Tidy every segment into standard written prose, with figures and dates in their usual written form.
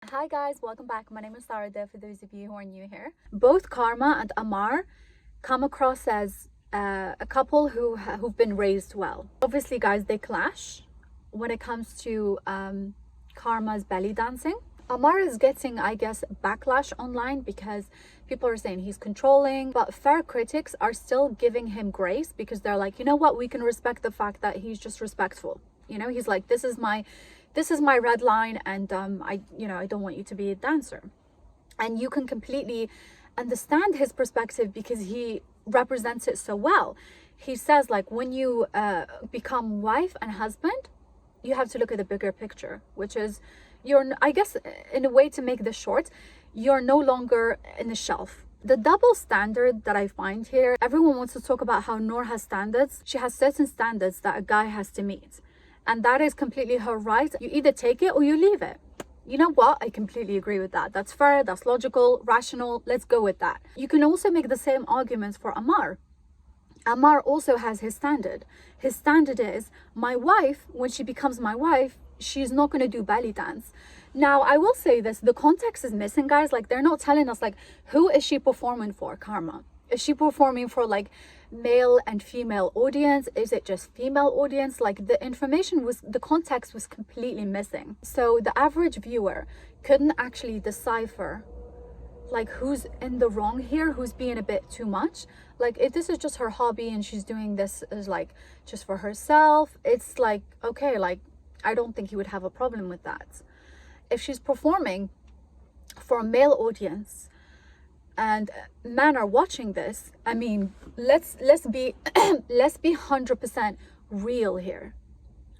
Hi guys, welcome back. My name is Sarah for those of you who are new here. Both Karma and Amar come across as a couple who've been raised well. Obviously guys, they clash when it comes to Karma's belly dancing. Amar is getting, I guess, backlash online because people are saying he's controlling, but fair critics are still giving him grace because they're like, you know what, we can respect the fact that he's just respectful. You know, he's like, this is my red line, and I don't want you to be a dancer. And you can completely understand his perspective because he represents it so well. He says, like, when you become wife and husband, you have to look at the bigger picture, which is I guess in a way, to make this short, you're no longer in the shelf. The double standard that I find here, everyone wants to talk about how Noor has standards. She has certain standards that a guy has to meet. And that is completely her right. You either take it or you leave it. You know what? I completely agree with that. That's fair, that's logical, rational. Let's go with that. You can also make the same arguments for Amar. Amar also has his standard. His standard is, my wife, when she becomes my wife, she's not going to do belly dance. Now, I will say this, the context is missing, guys. Like, they're not telling us, like, who is she performing for, Karma? Is she performing for, like, male and female audience? Is it just female audience? Like, the context was completely missing. So the average viewer couldn't actually decipher, like, who's in the wrong here, who's being a bit too much. Like, if this is just her hobby and she's doing this as, like, just for herself, it's like, okay, like, I don't think you would have a problem with that. If she's performing for a male audience and men are watching this, I mean, let's be let's be 100% real here.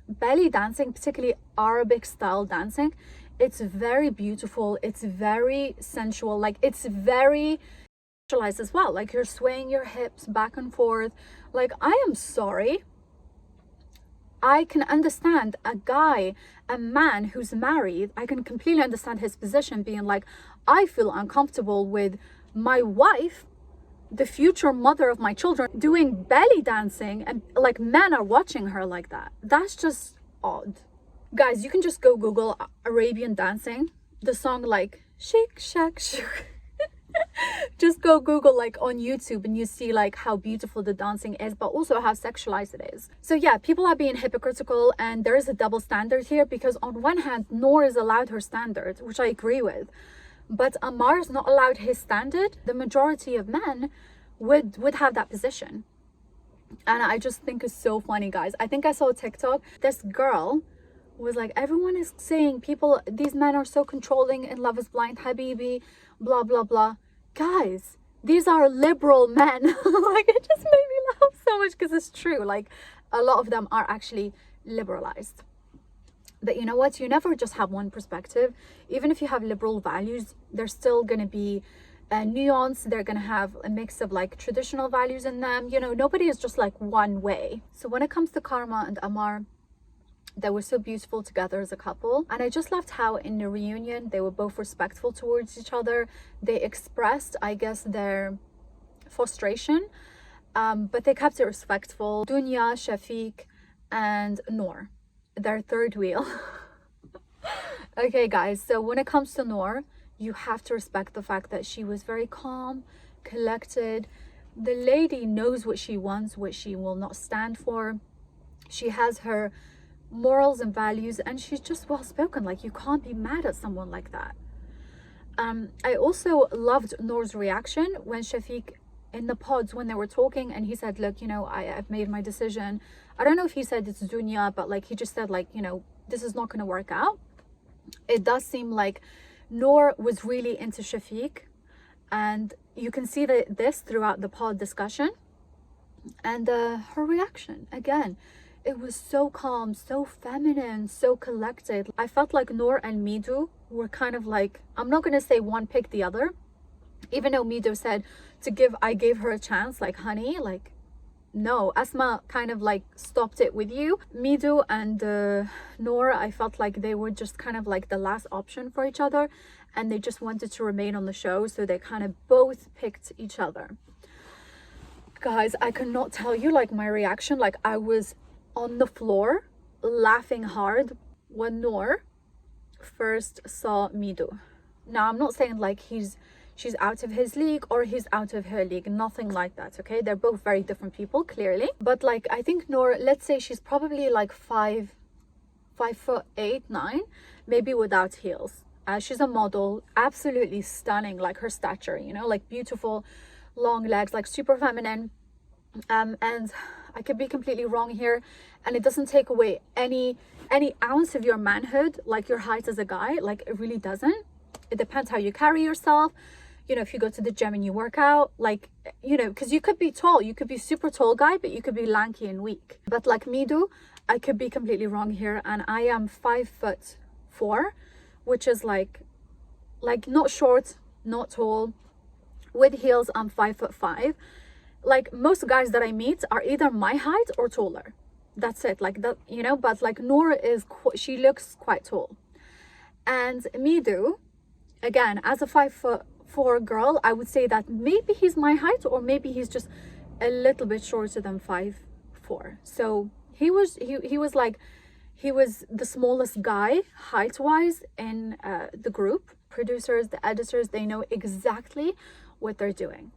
Belly dancing, particularly Arabic style dancing, it's very beautiful, it's very sensual, like, it's very sexualized as well. Like, you're swaying your hips back and forth. Like, I am sorry, I can understand a man who's married, I can completely understand his position being like, I feel uncomfortable with my wife, the future mother of my children, doing belly dancing, and like, men are watching her like that. That's just odd. Guys, you can just go Google Arabian dancing, the song, like, shake, shack, shake. Just go Google, like, on YouTube, and you see, like, how beautiful the dancing is, but also how sexualized it is. So yeah, people are being hypocritical, and there is a double standard here because on one hand, Noor is allowed her standard, which I agree with, but Amar is not allowed his standard. The majority of men would have that position. And I just think it's so funny, guys. I think I saw a TikTok. This girl was like, everyone is saying these men are so controlling in Love is Blind, Habibi, blah, blah, blah. Guys, these are liberal men. Like, it just made me laugh so much because it's true. Like, a lot of them are actually liberalized. But you know what? You never just have one perspective. Even if you have liberal values, there's still going to be a nuance. They're going to have a mix of, like, traditional values in them. You know, nobody is just like one way. So when it comes to Karma and Amar, they were so beautiful together as a couple, and I just loved how in the reunion they were both respectful towards each other. They expressed, I guess, their frustration, but they kept it respectful. Dunya, Shafiq, and Noor, their third wheel. Okay guys, so when it comes to Noor, you have to respect the fact that she was very calm, collected. The lady knows what she wants, what she will not stand for. She has her morals and values, and she's just well spoken. Like, you can't be mad at someone like that. I also loved Noor's reaction when Shafiq, in the pods, when they were talking, and he said, look, you know, I've made my decision. I don't know if he said it's Dunya, but, like, he just said, like, you know, this is not going to work out. It does seem like Noor was really into Shafiq, and you can see this throughout the pod discussion. And her reaction, again, it was so calm, so feminine, so collected. I felt like Noor and Midu were kind of like, I'm not going to say one picked the other, even though Midu said I gave her a chance, like, honey, like, no. Asma kind of, like, stopped it with you. Midu and Noor, I felt like they were just kind of like the last option for each other, and they just wanted to remain on the show, so they kind of both picked each other. Guys, I cannot tell you, like, my reaction. Like, I was on the floor laughing hard when Noor first saw Mido. Now, I'm not saying like she's out of his league or he's out of her league, nothing like that, okay? They're both very different people, clearly. But like, I think Noor, let's say she's probably like 5'8", 9", maybe without heels. She's a model, absolutely stunning, like her stature, you know, like beautiful long legs, like super feminine. And I could be completely wrong here, and it doesn't take away any ounce of your manhood, like your height as a guy, like it really doesn't. It depends how you carry yourself, you know, if you go to the gym and you work out, like, you know, because you could be tall, you could be super tall guy, but you could be lanky and weak. But like Mido, I could be completely wrong here, and I am 5'4", which is like not short, not tall. With heels, I'm 5'5". Like most guys that I meet are either my height or taller. That's it, like that, you know. But like Noor is, she looks quite tall. And Mido, again, as a 5'4" girl, I would say that maybe he's my height, or maybe he's just a little bit shorter than 5'4". So he was the smallest guy height wise in the group. Producers, the editors, they know exactly what they're doing.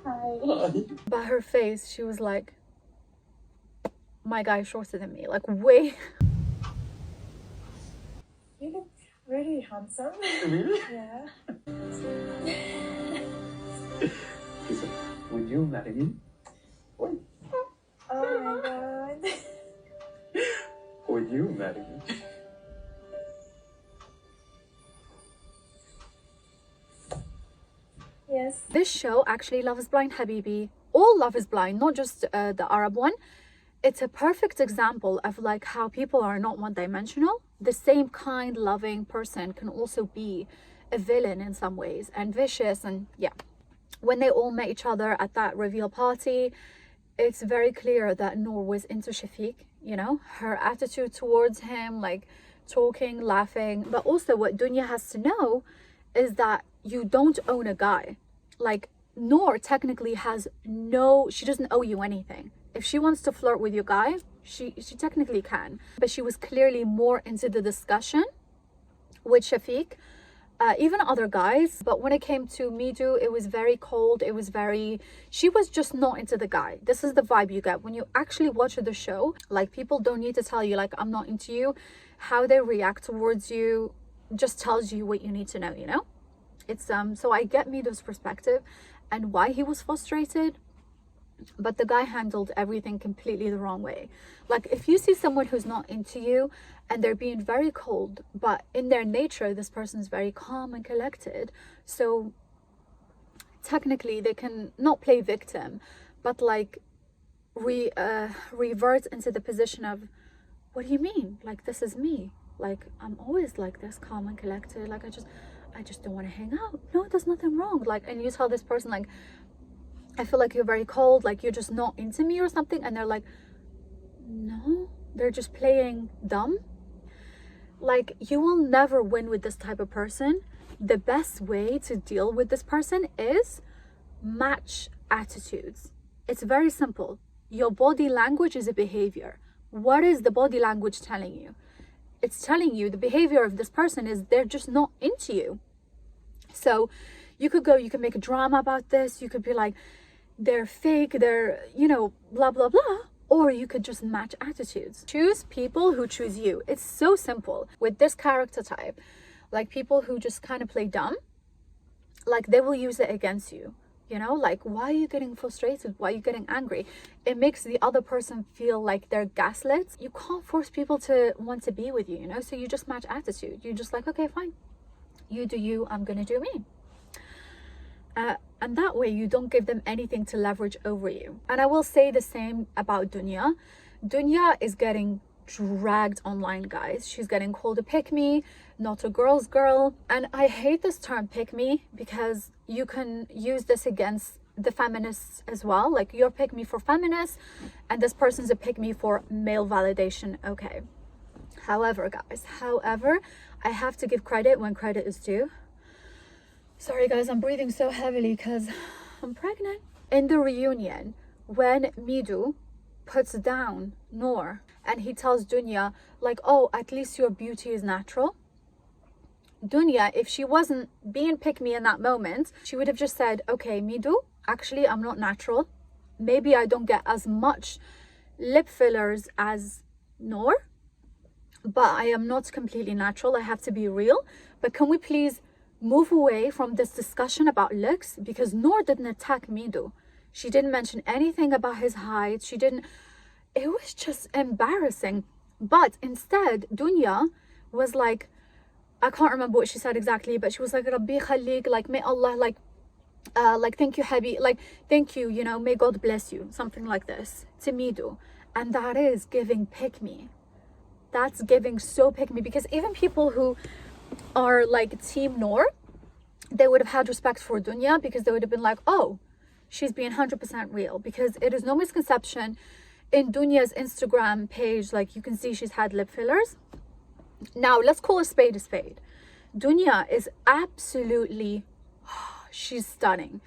Hi. By her face, she was like, my guy's shorter than me, like way. You look really handsome. Really? Yeah. Listen, would you marry me? What? Oh my god. Would you marry me? Yes. This show, actually, Love is Blind Habibi, all Love is Blind, not just the Arab one. It's a perfect example of like how people are not one-dimensional. The same kind, loving person can also be a villain in some ways, and vicious. And yeah, when they all met each other at that reveal party, it's very clear that Noor was into Shafiq, you know, her attitude towards him, like talking, laughing. But also what Dunya has to know is that you don't own a guy. Like Noor technically has she doesn't owe you anything. If she wants to flirt with your guy, she technically can. But she was clearly more into the discussion with Shafiq, even other guys. But when it came to Mido, it was very cold. She was just not into the guy. This is the vibe you get when you actually watch the show. Like, people don't need to tell you, like, I'm not into you. How they react towards you just tells you what you need to know, you know? It's so I get Mido's perspective and why he was frustrated, but the guy handled everything completely the wrong way. Like, if you see someone who's not into you and they're being very cold, but in their nature this person is very calm and collected, so technically they can not play victim, but like revert into the position of, what do you mean? Like, this is me. Like, I'm always like this, calm and collected. Like, I just don't want to hang out. No, there's nothing wrong. Like, and you tell this person, like, I feel like you're very cold, like you're just not into me or something, and they're like, no, they're just playing dumb. Like, you will never win with this type of person. The best way to deal with this person is match attitudes. It's very simple. Your body language is a behavior. What is the body language telling you? It's telling you the behavior of this person is they're just not into you. So you could make a drama about this. You could be like, they're fake, they're, you know, blah, blah, blah. Or you could just match attitudes. Choose people who choose you. It's so simple. With this character type, like people who just kind of play dumb, like they will use it against you. You know, like, why are you getting frustrated? Why are you getting angry? It makes the other person feel like they're gaslit. You can't force people to want to be with you, you know? So you just match attitude. You're just like, okay, fine. You do you, I'm gonna do me. And that way you don't give them anything to leverage over you. And I will say the same about Dunya. Dunya is getting dragged online, guys. She's getting called a pick-me, not a girl's girl. And I hate this term pick-me because you can use this against the feminists as well. Like, you're pick-me for feminists and this person's a pick-me for male validation. Okay. However, guys, I have to give credit when credit is due. Sorry guys, I'm breathing so heavily because I'm pregnant. In the reunion, when Mido puts down Noor and he tells Dunya like, oh, at least your beauty is natural. Dunya, if she wasn't being pick me in that moment, she would have just said, okay, Midu, actually I'm not natural. Maybe I don't get as much lip fillers as Noor, but I am not completely natural. I have to be real. But can we please move away from this discussion about looks? Because Noor didn't attack Midu. She didn't mention anything about his height. She didn't. It was just embarrassing. But instead, Dunya was like, I can't remember what she said exactly, but she was like, Rabbi khalik, like, may Allah, like thank you, Habibi, like, thank you, you know, may God bless you, something like this, to Midu. And that is giving pick me. That's giving so pick me, because even people who are like Team Noor, they would have had respect for Dunya, because they would have been like, oh, she's being 100% real, because it is no misconception. In Dunya's Instagram page, like, you can see she's had lip fillers. Now, let's call a spade a spade. Dunya is absolutely, she's stunning.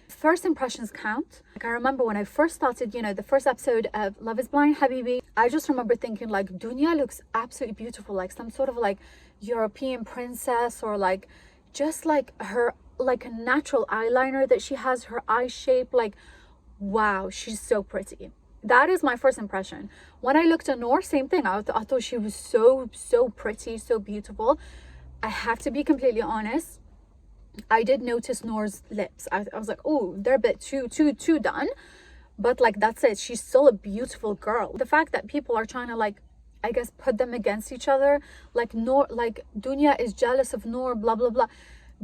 First impressions count. Like, I remember when I first started, you know, the first episode of Love is Blind Habibi, I just remember thinking like, Dunya looks absolutely beautiful, like some sort of like European princess, or like just like her, like a natural eyeliner that she has, her eye shape, like, wow, she's so pretty. That is my first impression. When I looked at Noor, same thing. I thought she was so pretty, so beautiful. I have to be completely honest, I did notice Noor's lips. I was like, oh, they're a bit too done. But like, that's it. She's still a beautiful girl. The fact that people are trying to, like, I guess, put them against each other, like Noor, like Dunya is jealous of Noor, blah blah blah.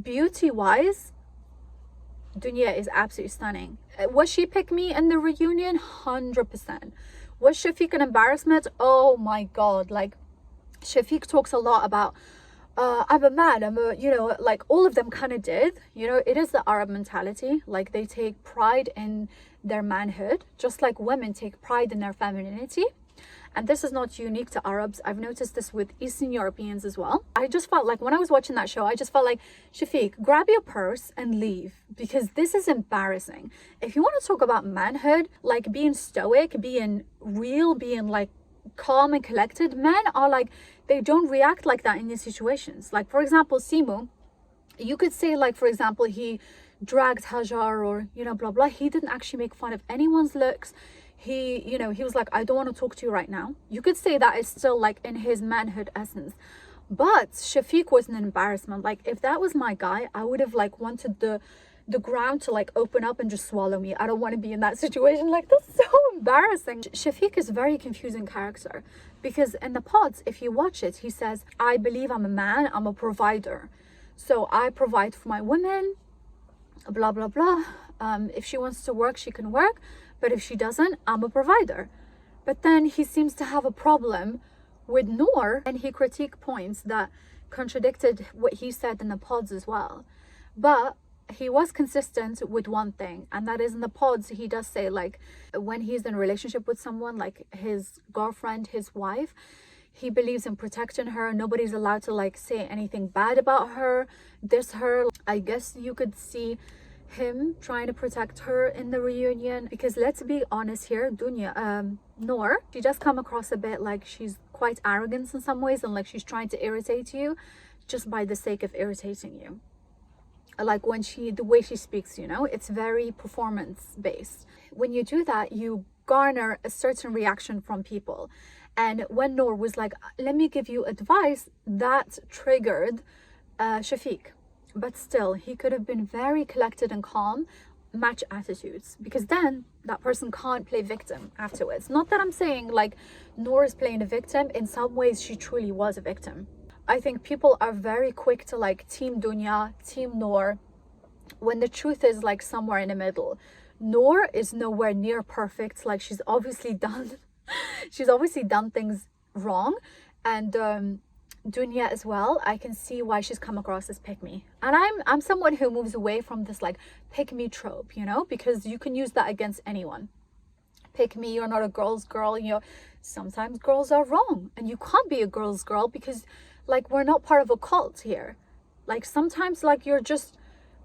Beauty wise, Dunya is absolutely stunning. Was she pick me in the reunion? 100%. Was Shafiq an embarrassment? Oh my god. Like, Shafiq talks a lot about I'm a man, I'm a, you know, like all of them kind of did, you know. It is the Arab mentality, like they take pride in their manhood, just like women take pride in their femininity. And this is not unique to Arabs. I've noticed this with Eastern Europeans as well. I just felt like when I was watching that show, I just felt like, Shafiq, grab your purse and leave, because this is embarrassing. If you want to talk about manhood, like being stoic, being real, being like calm and collected, men are like, they don't react like that in these situations. Like, for example, Simu, you could say, like, for example, he dragged Hajar, or, you know, blah blah. He didn't actually make fun of anyone's looks. He, you know, he was like, I don't want to talk to you right now. You could say that is still like in his manhood essence. But Shafiq was an embarrassment. Like, if that was my guy, I would have like wanted the ground to like open up and just swallow me. I don't want to be in that situation. Like, that's so embarrassing. Shafiq is a very confusing character, because in the pods, if you watch it, he says, I believe I'm a man, I'm a provider, so I provide for my women, blah blah blah. If she wants to work, she can work, but if she doesn't, I'm a provider. But then he seems to have a problem with Noor, and he critique points that contradicted what he said in the pods as well. But he was consistent with one thing, and that is in the pods he does say, like, when he's in a relationship with someone, like his girlfriend, his wife, he believes in protecting her. Nobody's allowed to like say anything bad about her, diss her. I guess you could see him trying to protect her in the reunion, because let's be honest here, Noor, she does come across a bit like she's quite arrogant in some ways, and like she's trying to irritate you just by the sake of irritating you. Like when the way she speaks, you know, it's very performance based. When you do that, you garner a certain reaction from people. And when Noor was like, let me give you advice, that triggered Shafiq. But still, he could have been very collected and calm, match attitudes, because then that person can't play victim afterwards. Not that I'm saying like Noor is playing a victim. In some ways, she truly was a victim. I think people are very quick to like Team Dunya, Team Noor, when the truth is like somewhere in the middle. Noor is nowhere near perfect. Like, she's obviously done things wrong. And Dunya as well, I can see why she's come across as pick me. And I'm someone who moves away from this like pick me trope, you know, because you can use that against anyone. Pick me, you're not a girl's girl, you know. Sometimes girls are wrong, and you can't be a girl's girl, because like, we're not part of a cult here. Like, sometimes like you're just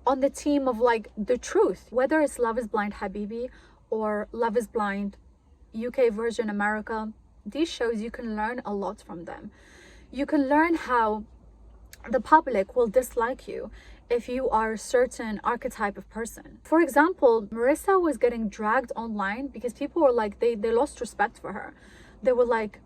on the team of like the truth, whether it's Love is Blind Habibi or Love is Blind UK version America, these shows, you can learn a lot from them. You can learn how the public will dislike you if you are a certain archetype of person. For example, Marissa was getting dragged online because people were like, they lost respect for her. They were like,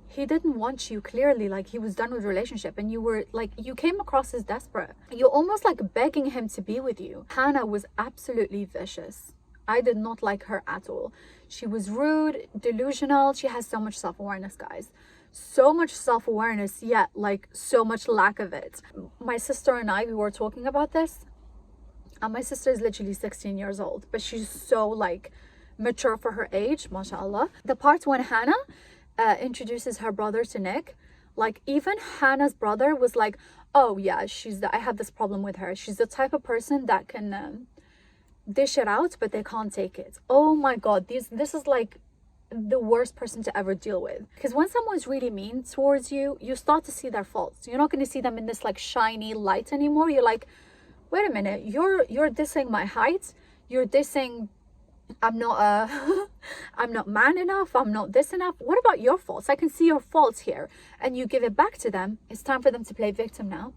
he didn't want you, clearly, like he was done with the relationship, and you were like, you came across as desperate. You're almost like begging him to be with you. Hannah was absolutely vicious. I did not like her at all. She was rude, delusional. She has so much self-awareness, guys. So much self-awareness, yet like so much lack of it. My sister and I, we were talking about this, and my sister is literally 16 years old, but she's so like mature for her age, mashallah. The part when Hannah introduces her brother to Nick, like even Hannah's brother was like, oh yeah, I have this problem with her. She's the type of person that can dish it out, but they can't take it. Oh my god, this is like the worst person to ever deal with. Because when someone's really mean towards you, you start to see their faults. You're not going to see them in this like shiny light anymore. You're like, wait a minute, you're dissing my height, you're dissing I'm not I'm not man enough, I'm not this enough. What about your faults? I can see your faults here. And you give it back to them. It's time for them to play victim now.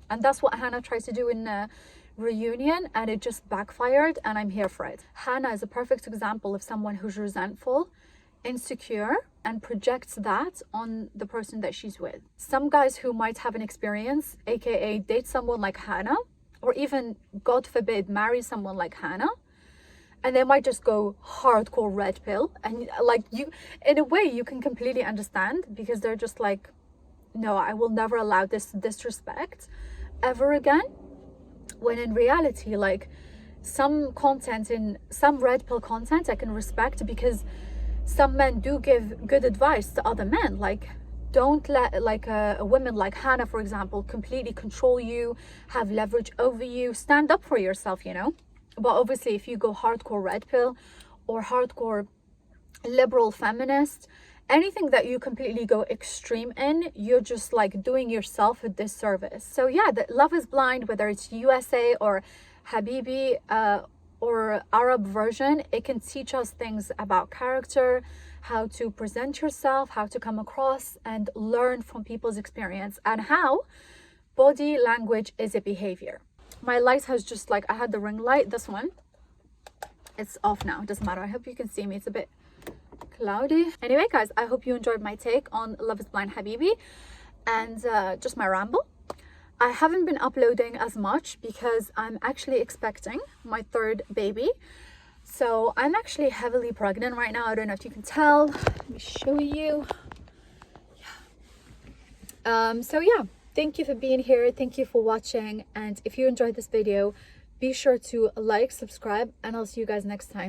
And that's what Hannah tries to do in Reunion, and it just backfired, and I'm here for it. Hannah is a perfect example of someone who's resentful, insecure, and projects that on the person that she's with. Some guys who might have an experience, aka date someone like Hannah, or even, God forbid, marry someone like Hannah, and they might just go hardcore red pill, and like you, in a way you can completely understand, because they're just like, no, I will never allow this disrespect ever again. When in reality, like some content, in some red pill content, I can respect, because some men do give good advice to other men. Like, don't let like a woman like Hannah, for example, completely control you, have leverage over you. Stand up for yourself, you know. But obviously, if you go hardcore red pill or hardcore liberal feminist, anything that you completely go extreme in, you're just like doing yourself a disservice. So yeah, the Love is Blind, whether it's USA or Habibi or Arab version, it can teach us things about character, how to present yourself, how to come across, and learn from people's experience, and how body language is a behavior. My light has just like, I had the ring light, this one, it's off now, it doesn't matter. I hope you can see me, it's a bit cloudy. Anyway guys, I hope you enjoyed my take on Love is Blind Habibi, and just my ramble. I haven't been uploading as much because I'm actually expecting my third baby. So I'm actually heavily pregnant right now. I don't know if you can tell. Let me show you. Yeah. So yeah, thank you for being here. Thank you for watching. And if you enjoyed this video, be sure to like, subscribe, and I'll see you guys next time.